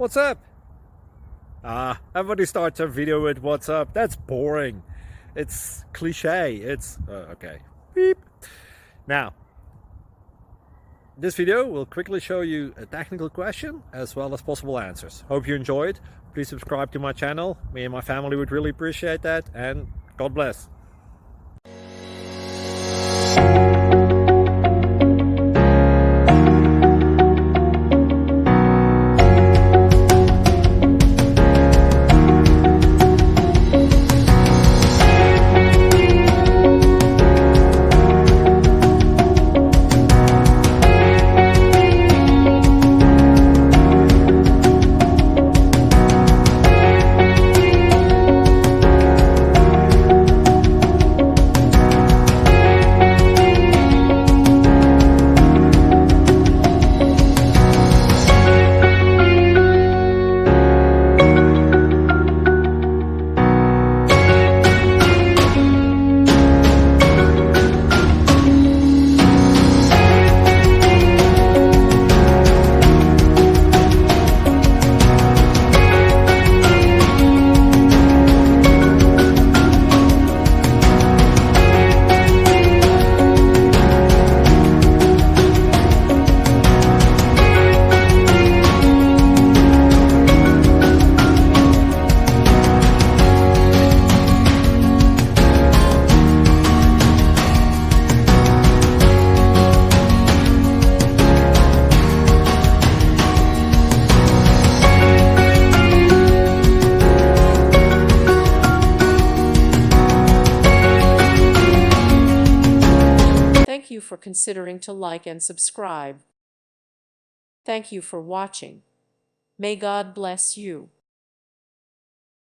What's up? Everybody starts their video with what's up. That's boring. It's cliche. It's okay. Beep. Now, this video will quickly show you a technical question as well as possible answers. Hope you enjoyed. Please subscribe to my channel. Me and my family would really appreciate that, and God bless. Thank you for considering to like and subscribe. Thank you for watching. May God bless you.